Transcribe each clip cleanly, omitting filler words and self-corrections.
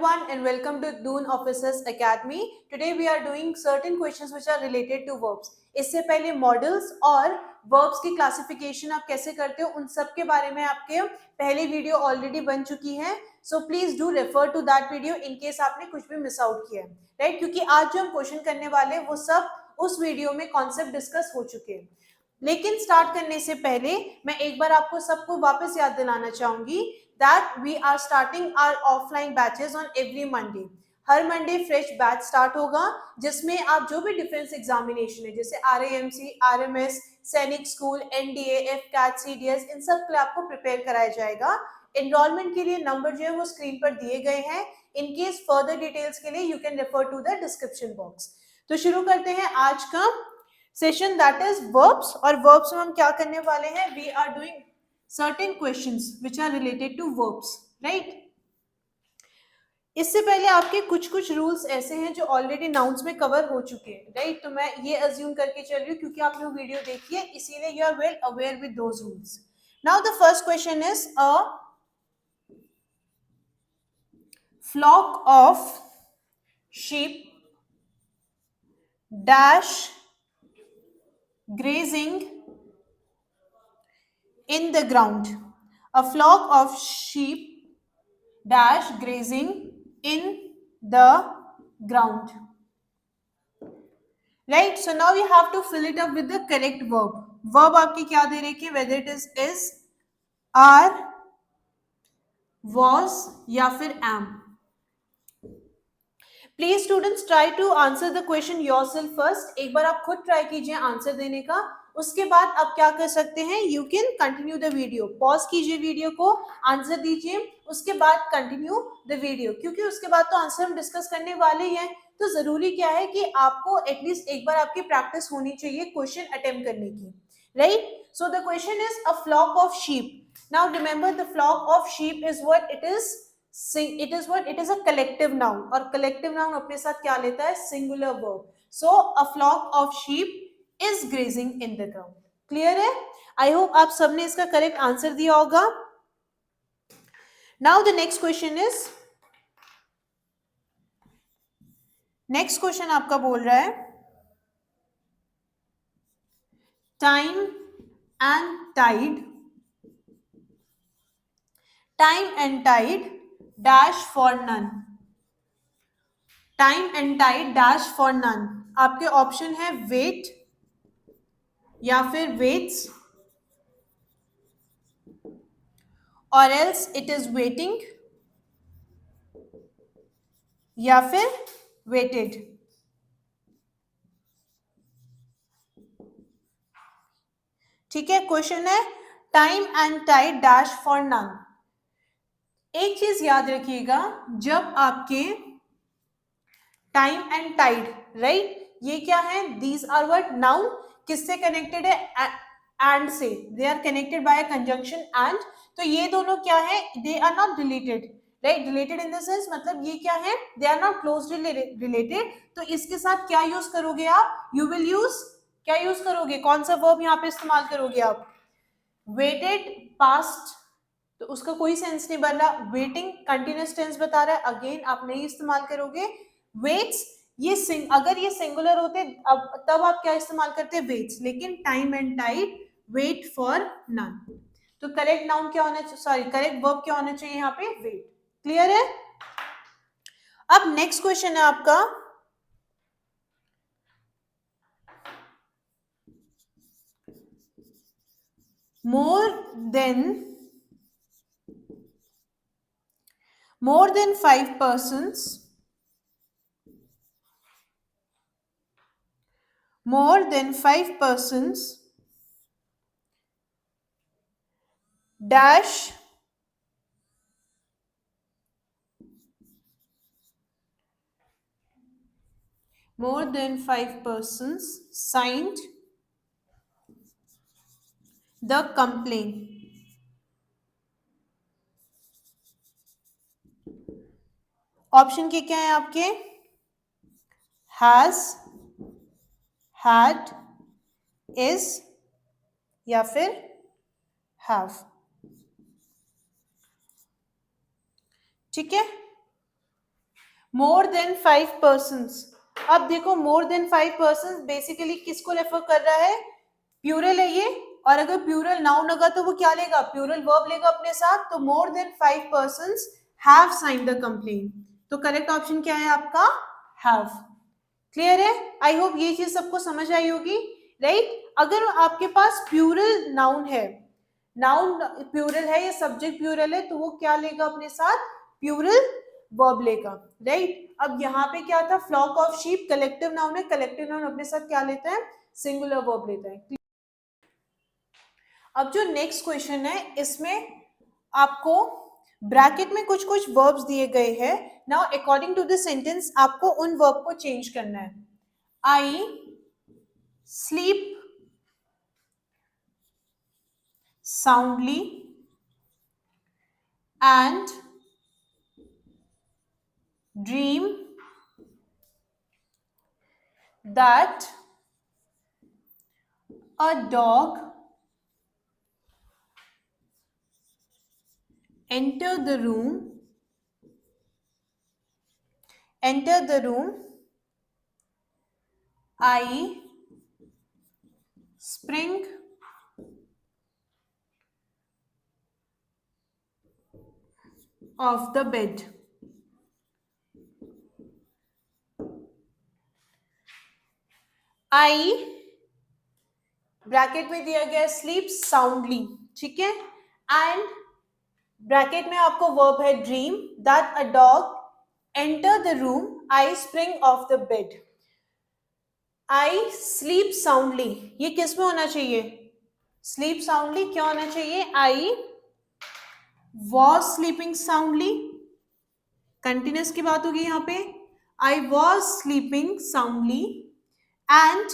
everyone and welcome to Doon Officers Academy. Today we are doing certain questions which are related to verbs. इससे पहले models और verbs की classification आप कैसे करते हो उन सब के बारे में आपके पहले वीडियो ऑलरेडी बन चुकी है. So please do refer to that video in case आपने कुछ भी मिस आउट किया है, राइट? क्योंकि आज जो हम क्वेश्चन करने वाले हैं वो सब उस वीडियो में कॉन्सेप्ट डिस्कस हो चुके हैं. लेकिन स्टार्ट करने से पहले मैं एक बार आपको सबको वापस याद दिलाना चाहूंगी that we are starting our offline batches on every Monday. Her Monday fresh batch start होगा जिसमें आप जो भी डिफेंस एग्जामिनेशन है जैसे RAMC, RMS, सैनिक स्कूल, NDA, FCAT, CDS, इन सब के लिए आपको प्रिपेयर कराया जाएगा. एनरोलमेंट के लिए नंबर जो है वो स्क्रीन पर दिए गए हैं. इन केस फर्दर डिटेल्स के लिए you can refer to the description box. तो शुरू करते हैं आज का सेशन दैट इज वर्ब्स. और वर्ब्स में हम क्या करने वाले हैं? We are doing certain questions which are related to verbs, right? इससे पहले आपके कुछ रूल्स ऐसे हैं जो ऑलरेडी नाउन्स में कवर हो चुके हैं, राइट? तो मैं ये अज्यूम करके चल रही हूँ क्योंकि आप लोग वीडियो देखिए इसीलिए you are well aware with those rules. Now the first question is a flock of sheep dash grazing in the ground. A flock of sheep dash grazing in the ground. Right? So now we have to fill it up with the correct verb. Verb आपकी क्या दे रही है? Whether it is, are, was या फिर am. Please students try to answer the question yourself first. एक बार आप खुद try कीजिए आंसर देने का. उसके बाद आप क्या कर सकते हैं? You can continue the video. Pause कीजिए वीडियो को, आंसर दीजिए, उसके बाद कंटिन्यू द वीडियो, क्योंकि उसके बाद तो आंसर हम डिस्कस करने वाले ही हैं. तो जरूरी क्या है कि आपको एटलीस्ट एक बार आपकी प्रैक्टिस होनी चाहिए क्वेश्चन अटेम्प्ट करने की, right? So the question is a flock of sheep. Now remember the flock of sheep is what it is. It is what? It is a collective noun. और collective noun अपने साथ क्या लेता है? Singular verb. So a flock of sheep is grazing in the ground. Clear है? I hope आप सबने इसका correct answer दिया होगा. Now the next question is, next question आपका बोल रहा है time and tide. Time and tide dash for none. Time and tide dash for none. आपके ऑप्शन है wait या फिर waits or else it is waiting या फिर waited. ठीक है, क्वेश्चन है time and tide dash for none. एक चीज याद रखिएगा, जब आपके टाइम एंड टाइड, राइट, ये क्या है? These are what? नाउन. किससे कनेक्टेड है? एंड से. They are connected by a conjunction and. तो ये दोनों क्या है? They are not related, right? Related in the sense मतलब ये क्या है? They are not closely related. तो इसके साथ क्या यूज करोगे आप? यू विल यूज, क्या यूज करोगे? कौन सा वर्ब यहाँ पे इस्तेमाल करोगे आप? वेटेड पास्ट, तो उसका कोई सेंस नहीं बन रहा. वेटिंग कंटिन्यूअस टेंस बता रहा है, अगेन आप नहीं इस्तेमाल करोगे. वेट्स, ये अगर ये सिंगुलर होते अब तब आप क्या इस्तेमाल करते? वेट्स. लेकिन time and tide wait for none. तो करेक्ट नाउन क्या होना चाहिए? सॉरी, करेक्ट वर्ब क्या होना चाहिए यहाँ पे? वेट. क्लियर है? अब नेक्स्ट क्वेश्चन है आपका more than 5 persons, more than 5 persons dash more than 5 persons signed the complaint. Option क्या है आपके? has, had, is या फिर have. ठीक है, मोर देन 5 persons। अब देखो मोर देन 5 persons बेसिकली किसको रेफर कर रहा है, प्यूरल है ये, और अगर प्यूरल नाउन होगा तो वो क्या लेगा, प्यूरल वर्ब लेगा अपने साथ। तो more than 5 persons have signed the complain, तो करेक्ट ऑप्शन क्या है आपका, हैव। क्लियर है, आई होप ये चीज सबको समझ आई होगी, राइट। अगर आपके पास प्यूरल नाउन है, नाउन प्यूरल है या सब्जेक्ट प्यूरल है, तो वो क्या लेगा अपने साथ, प्यूरल वर्ब लेगा, राइट। अब यहाँ पे क्या था, flock of sheep collective noun है, कलेक्टिव नाउन अपने साथ क्या लेता है, सिंगुलर वर्ब लेता है। अब जो नेक्स्ट क्वेश्चन है इसमें आपको ब्रैकेट में कुछ कुछ वर्ब्स दिए गए हैं। Now according to the sentence आपको उन वर्ब को चेंज करना है। I sleep soundly and dream that a dog entered the room I sprang off the bed। I bracket में दिया गया स्लीप साउंडली, ठीक है, एंड ब्रैकेट में आपको वर्ब है dream, that a dog enter the room I spring of the bed. I sleep soundly, ये किस में होना चाहिए, स्लीप साउंडली क्या होना चाहिए, I was sleeping soundly, continuous की बात होगी यहाँ पे, I was sleeping soundly and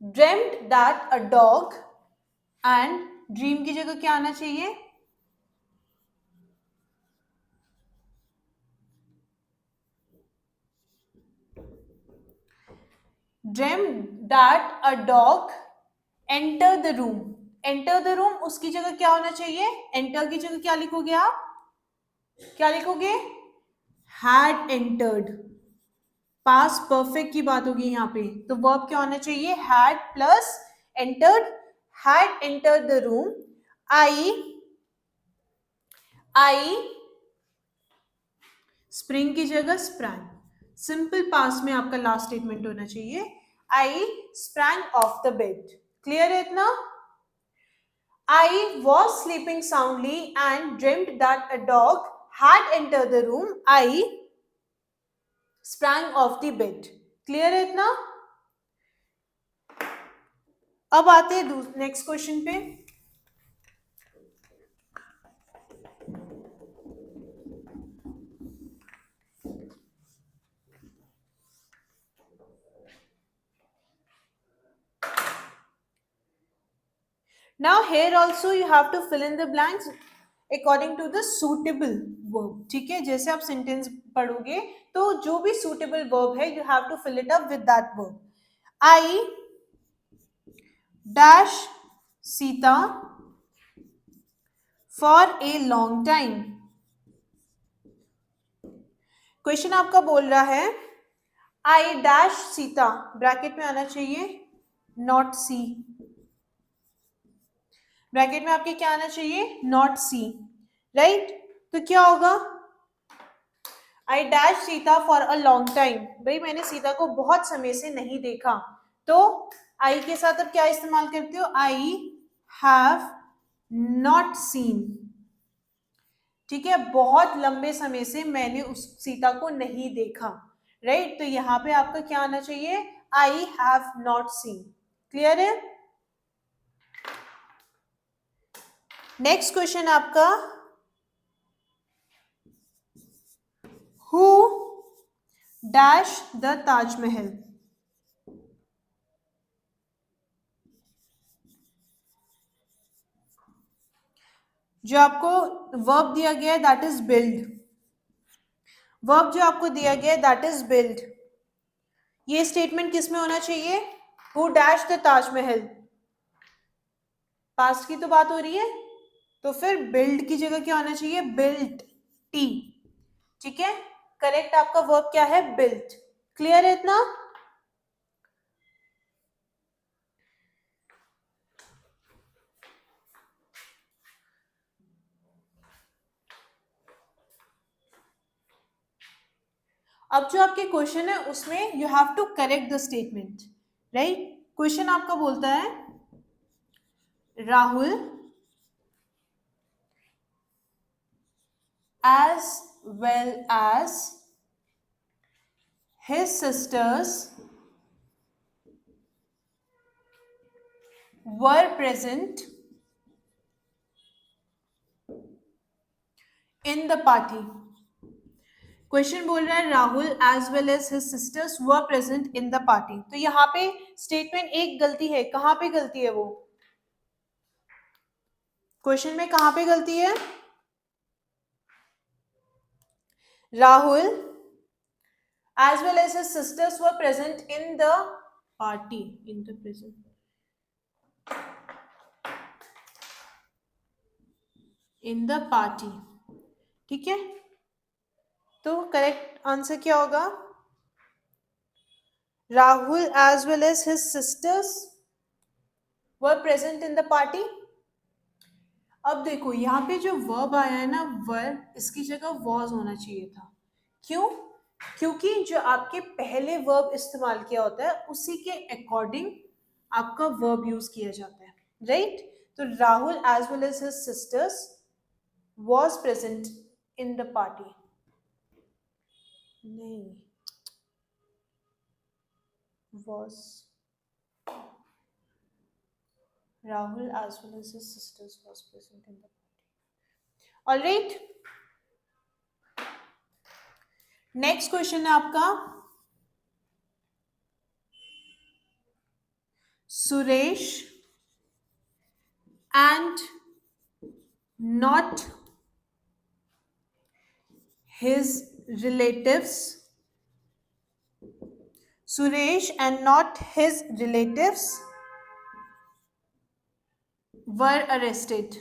dreamed that a dog, and dream की जगह क्या आना चाहिए, dreamed that a dog enter the room। enter the room उसकी जगह क्या होना चाहिए, enter की जगह क्या लिखोगे आप, क्या लिखोगे, had entered, पास परफेक्ट की बात होगी यहाँ पे, तो वर्ब क्या होना चाहिए, had plus entered, had entered the room I spring की जगह sprang, सिंपल पास में आपका लास्ट स्टेटमेंट होना चाहिए, आई sprang of the bed. Clear है इतना, I was sleeping soundly and dreamt that a dog had entered the room I sprang off the bed। Clear है इतना। अब आते हैं नेक्स्ट क्वेश्चन पे। Now here also you have to fill in the blanks according to the suitable verb। ठीक है, जैसे आप सेंटेंस पढ़ोगे तो जो भी suitable verb है you have to fill it up with that verb। I dash Sita for a long time। Question आपका बोल रहा है I dash सीता, ब्रैकेट में आना चाहिए नॉट सी, ब्रैकेट में आपके क्या आना चाहिए, नॉट सी, राइट। तो क्या होगा, I dash Sita for a long time, भाई मैंने सीता को बहुत समय से नहीं देखा, तो आई के साथ अब क्या इस्तेमाल करते हो, आई हैव नॉट सीन, ठीक है, बहुत लंबे समय से मैंने उस सीता को नहीं देखा, राइट। तो यहाँ पे आपका क्या आना चाहिए, I have not seen. Clear है। नेक्स्ट क्वेश्चन आपका, हु डैश द ताजमहल। जो आपको वर्ब दिया गया है दैट इज बिल्ड, वर्ब जो आपको दिया गया है दैट इज बिल्ड, ये स्टेटमेंट किस में होना चाहिए, who dash the Taj Mahal, past की तो बात हो रही है, तो फिर बिल्ड की जगह क्या होना चाहिए, बिल्ट टी, ठीक है, करेक्ट आपका वर्ब क्या है, बिल्ट। क्लियर है इतना? अब जो आपके क्वेश्चन है उसमें you have to correct the statement, right. Question आपका बोलता है Rahul as well as his sisters were present in the party। Question बोल रहा है Rahul as well as his sisters were present in the party. तो यहाँ पे स्टेटमेंट एक गलती है, कहाँ पे गलती है वो, क्वेश्चन में कहाँ पे गलती है? Rahul as well as his sisters were present in the party, in the present, in the party, ठीक है। तो करेक्ट आंसर क्या होगा? Rahul as well as his sisters were present in the party. अब देखो यहाँ पे जो वर्ब आया है ना, वर, इसकी जगह वॉज होना चाहिए था। क्यों? क्योंकि जो आपके पहले वर्ब इस्तेमाल किया होता है उसी के अकॉर्डिंग आपका वर्ब यूज किया जाता है, राइट। तो Rahul as well as his sisters was present in the party, नहीं, was, Rahul as well as his sisters was present in the party. All right. Next question है आपका, Suresh and not his relatives, Suresh and not his relatives were arrested।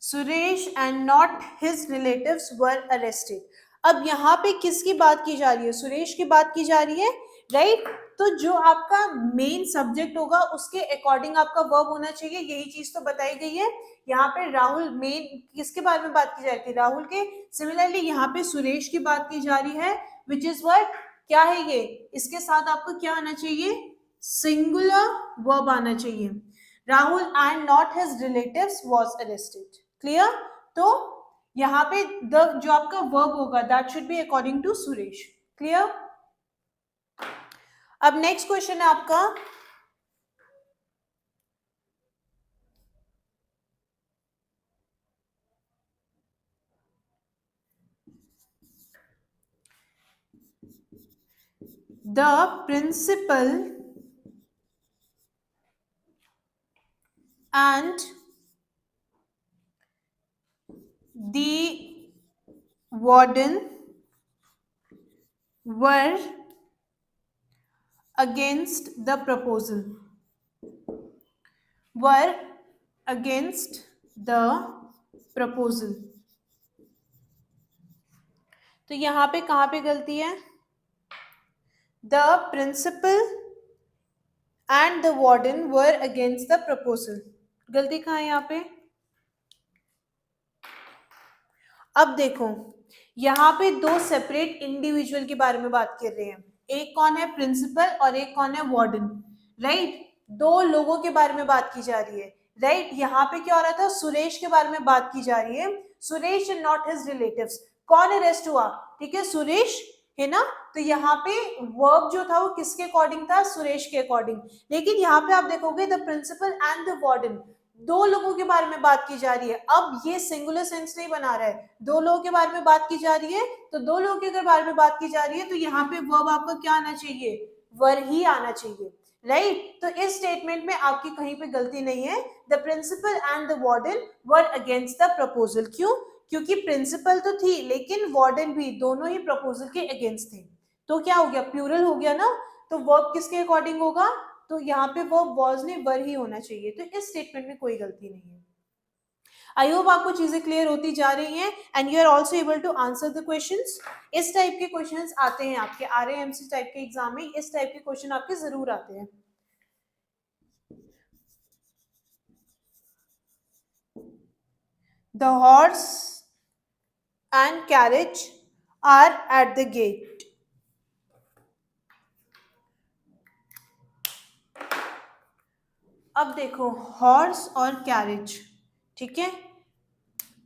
Suresh and not his relatives were arrested. अब यहाँ पे किसकी बात की जा रही है? सुरेश की बात की जा रही है, राइट। तो जो आपका मेन सब्जेक्ट होगा उसके अकॉर्डिंग आपका वर्ब होना चाहिए, यही चीज तो बताई गई है। यहाँ पे राहुल, मेन किसके बारे में बात की जा रही थी? राहुल के। सिमिलरली यहाँ पे सुरेश की बात की जा रही है, विच इज वर्ड, क्या है ये, इसके साथ आपको क्या आना चाहिए? सिंगुलर वर्ब आना चाहिए। Rahul and not his relatives was arrested. Clear? तो यहाँ पे द जो आपका वर्ब होगा that should be according to Suresh. Clear? अब नेक्स्ट क्वेश्चन है आपका, the principal and the warden were against the proposal, were against the proposal। तो यहां पे कहां पे गलती है? The principal and the warden were against the proposal, गलती कहां है यहाँ पे? अब देखो यहाँ पे दो सेपरेट इंडिविजुअल के बारे में बात कर रहे हैं, एक कौन है? प्रिंसिपल और एक कौन है? Warden, right. दो लोगों के बारे में बात की जा रही है, राइट। यहाँ पे क्या हो रहा था? सुरेश के बारे में बात की जा रही है, Suresh and not his relatives. कौन अरेस्ट हुआ? ठीक है, सुरेश, है ना। तो यहाँ पे वर्ब जो था वो किसके अकॉर्डिंग था? सुरेश के अकॉर्डिंग। लेकिन यहाँ पे आप देखोगे the principal and the warden, दो लोगों के बारे में बात की जा रही है। अब ये सिंगुलर सेंस नहीं बना रहा है, दो लोगों के बारे में बात की जा रही है। तो दो लोगों के अगर बारे में बात की जा रही है तो यहाँ पे वर्ब आपका क्या आना चाहिए? वर ही आना चाहिए, राइट। तो इस स्टेटमेंट में आपकी कहीं पे गलती नहीं है। The principal and the warden were against the proposal. क्यों? क्योंकि प्रिंसिपल तो थी लेकिन वार्डन भी, दोनों ही प्रपोजल के अगेंस्ट थे। तो क्या हो गया? प्लूरल हो गया ना। तो वर्ब किसके अकॉर्डिंग होगा? तो यहाँ पे वर्ब वाज नहीं, वर ही होना चाहिए। तो इस स्टेटमेंट में कोई गलती नहीं है। आई होप आपको चीजें क्लियर होती जा रही हैं and you are also able to answer the questions. इस टाइप के क्वेश्चंस आते हैं आपके RAMC टाइप के एग्जाम में, इस टाइप के क्वेश्चन आपके जरूर आते हैं। The horse and carriage are at the gate. अब देखो हॉर्स और कैरेज, ठीक है,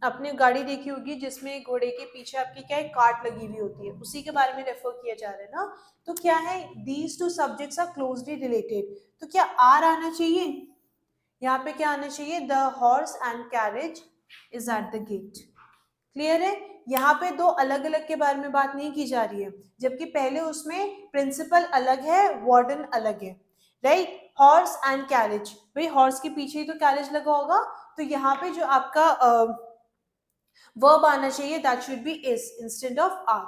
आपने गाड़ी देखी होगी जिसमें घोड़े के पीछे आपकी क्या है, कार्ट लगी हुई होती है, उसी के बारे में रेफर किया जा रहा है ना। तो क्या है, these two subjects are closely related, तो क्या आर आना चाहिए, यहाँ पे क्या आना चाहिए, the horse and carriage is at the gate. Clear है, यहाँ पे दो अलग अलग के बारे में बात नहीं की जा रही है, जबकि पहले उसमें प्रिंसिपल अलग है, वार्डन अलग है, राइट। हॉर्स एंड कैरेज, भाई हॉर्स के पीछे ही तो कैरेज लगा होगा, तो यहाँ पे जो आपका वर्ब आना चाहिए that should be is instead of are.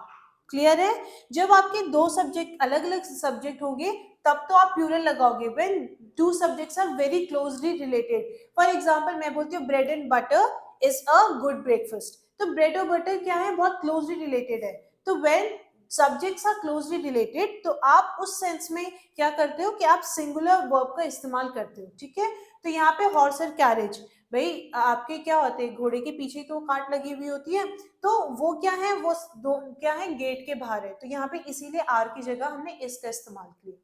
Clear है, जब आपके दो सब्जेक्ट अलग अलग सब्जेक्ट होंगे तब तो आप प्लूरल लगाओगे, when two subjects are very closely related. For example मैं बोलती हूँ bread and butter is a good breakfast, तो ब्रेड और बटर क्या है, बहुत क्लोजली रिलेटेड है। तो when subjects are closely related तो आप उस सेंस में क्या करते हो कि आप सिंगुलर वर्ब का इस्तेमाल करते हो, ठीक है। तो यहाँ पे हॉर्स और कैरेज, भाई आपके क्या होते हैं, घोड़े के पीछे तो काट लगी हुई होती है, तो वो क्या है, वो दो क्या है, गेट के बाहर है, तो यहाँ पे इसीलिए आर की जगह हमने इसका इस्तेमाल किया।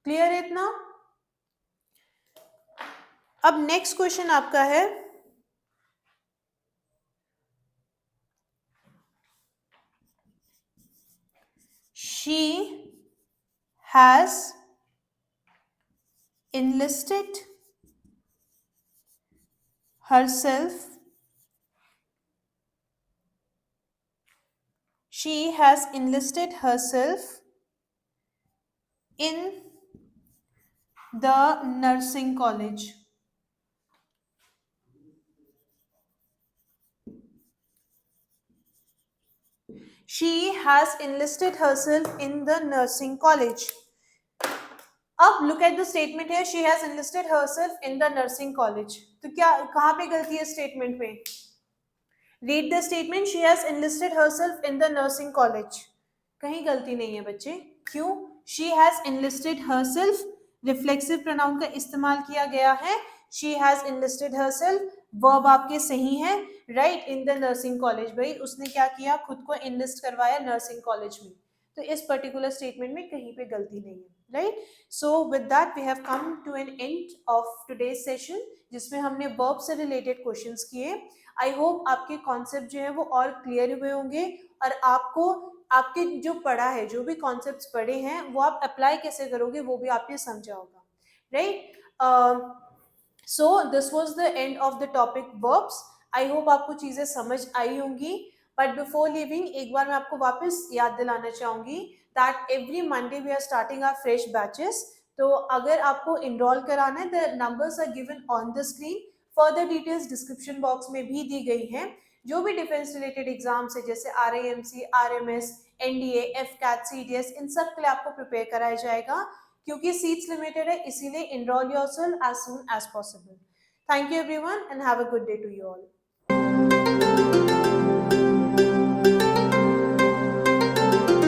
क्लियर है इतना। अब नेक्स्ट क्वेश्चन आपका है, she has enlisted herself, she has enlisted herself in the nursing college. She has enlisted herself in the nursing college. अब लुक एट द स्टेटमेंट है, she has enlisted herself in the nursing college, तो क्या कहाँ पे गलती है statement में, read the statement, she has enlisted herself in the nursing college, कहीं गलती नहीं है बच्चे। क्यों, she has enlisted herself, reflexive pronoun का इस्तेमाल किया गया है, she has enlisted herself, verb आपके सही है, right, in the nursing college, भाई उसने क्या किया, खुद को इनलिस्ट करवाया नर्सिंग कॉलेज में, तो इस पर्टिकुलर स्टेटमेंट में कहीं पे गलती नहीं है, right. So with that we have come to an end of today's session, जिसमें हमने वर्ब से रिलेटेड क्वेश्चंस किए। आई होप आपके कॉन्सेप्ट जो है वो और क्लियर हुए होंगे, और आपको आपके जो पढ़ा है, जो भी कॉन्सेप्ट्स पढ़े हैं वो आप अप्लाई कैसे करोगे वो भी आपने समझा होगा, right. So this was the end of the topic verbs. I hope आपको चीजें समझ आई होंगी, बट बिफोर लिविंग एक बार मैं आपको वापस याद दिलाना चाहूंगी that every Monday we are starting our fresh batches, तो अगर आपको इनरोल कराना है the numbers are given on the screen, further details description box में भी दी गई हैं। जो भी डिफेंस रिलेटेड एग्जाम्स है जैसे RAMC, RMS, NDA, FCAT, CDS, इन सब के लिए आपको प्रिपेयर कराया जाएगा, क्योंकि सीट्स लिमिटेड है, इसीलिए enrol yourself as soon as possible. Thank you everyone and have a good day to you all.